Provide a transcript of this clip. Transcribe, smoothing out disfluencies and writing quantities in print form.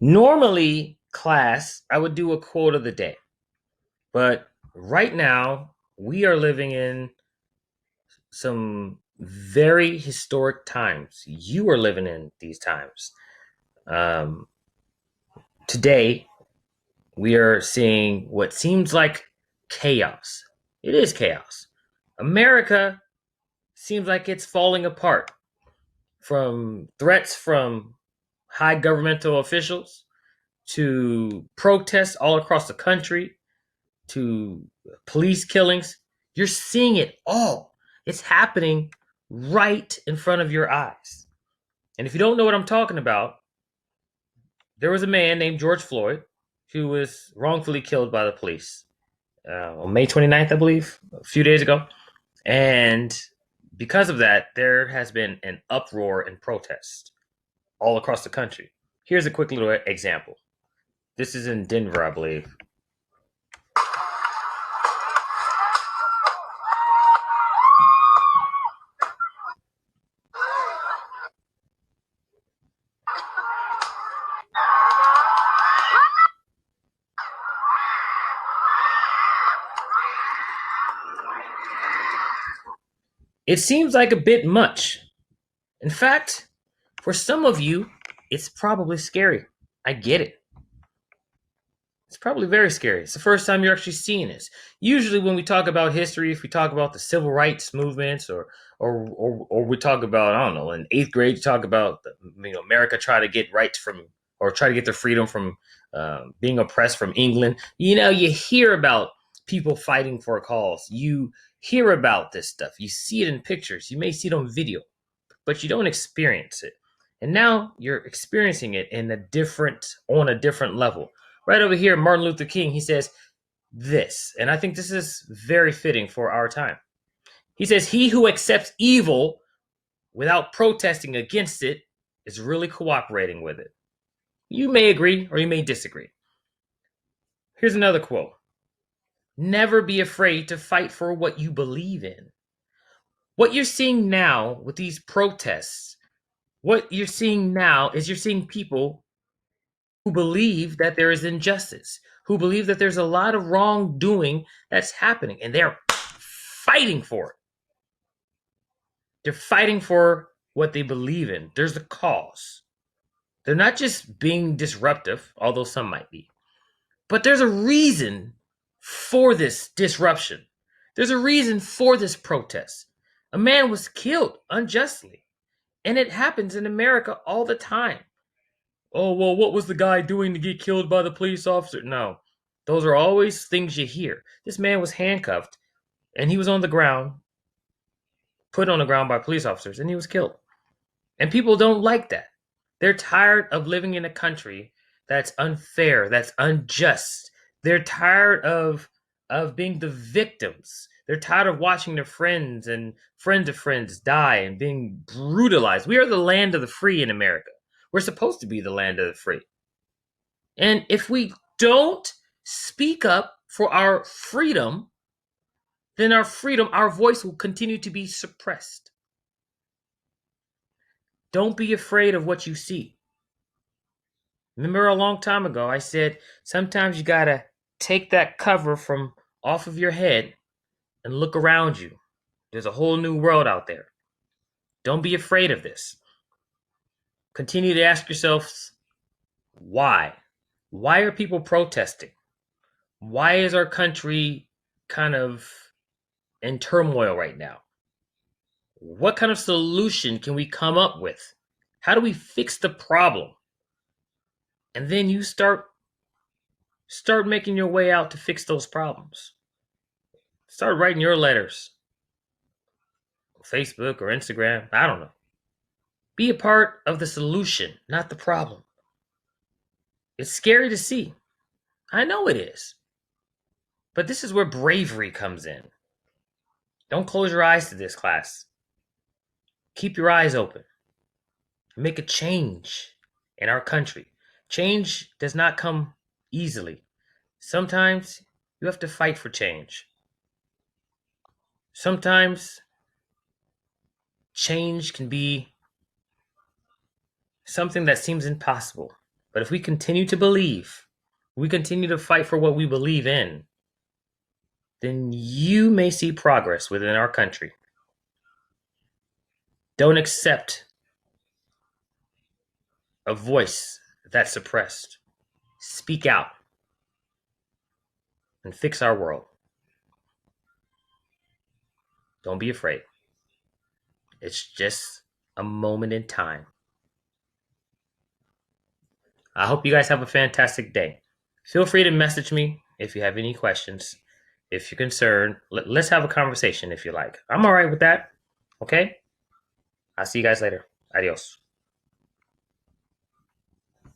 Normally, class, I would do a quote of the day, but right now we are living in some very historic times. You are living in these times. Um, Today, we are seeing what seems like chaos. It is chaos. America seems like it's falling apart from threats from high governmental officials to protests all across the country to police killings. You're seeing it all. It's happening right in front of your eyes. And if you don't know what I'm talking about, there was a man named George Floyd who was wrongfully killed by the police on May 29th, I believe, a few days ago. And because of that, there has been an uproar and protest all across the country. Here's a quick little example. This is in Denver, I believe. It seems like a bit much. In fact, for some of you, it's probably scary. I get it. It's probably very scary. It's the first time you're actually seeing this. Usually, when we talk about history, if we talk about the civil rights movements, or we talk about, I don't know, in eighth grade, you talk about America try to get rights from, or try to get their freedom from being oppressed from England. You hear about people fighting for a cause. You hear about this stuff. You see it in pictures. You may see it on video, but you don't experience it. And now you're experiencing it on a different level. Right over here, Martin Luther King, he says this, and I think this is very fitting for our time. He says, "He who accepts evil without protesting against it is really cooperating with it." You may agree or you may disagree. Here's another quote: "Never be afraid to fight for what you believe in." What you're seeing now with these protests, what you're seeing now is you're seeing people who believe that there is injustice, who believe that there's a lot of wrongdoing that's happening, and they're fighting for it. They're fighting for what they believe in. There's a cause. They're not just being disruptive, although some might be, but there's a reason for this disruption. There's a reason for this protest. A man was killed unjustly, and it happens in America all the time. Oh, well, what was the guy doing to get killed by the police officer? No, those are always things you hear. This man was handcuffed and he was on the ground, put on the ground by police officers, and he was killed. And people don't like that. They're tired of living in a country that's unfair, that's unjust. They're tired of being the victims. They're tired of watching their friends and friends of friends die and being brutalized. We are the land of the free in America. We're supposed to be the land of the free. And if we don't speak up for our freedom, then our voice will continue to be suppressed. Don't be afraid of what you see. Remember a long time ago, I said sometimes you gotta take that cover from off of your head and look around you. There's a whole new world out there. Don't be afraid of this. Continue to ask yourselves why? Why are people protesting? Why is our country kind of in turmoil right now? What kind of solution can we come up with? How do we fix the problem? And then you start making your way out to fix those problems. Start writing your letters, Facebook or Instagram, I don't know. Be a part of the solution, not the problem. It's scary to see. I know it is. But this is where bravery comes in. Don't close your eyes to this, class. Keep your eyes open. Make a change in our country. Change does not come easily. Sometimes you have to fight for change. Sometimes change can be something that seems impossible. But if we continue to believe, we continue to fight for what we believe in, then you may see progress within our country. Don't accept a voice that's suppressed. Speak out and fix our world. Don't be afraid. It's just a moment in time. I hope you guys have a fantastic day. Feel free to message me if you have any questions. If you're concerned, let's have a conversation if you like. I'm all right with that. Okay? I'll see you guys later. Adios.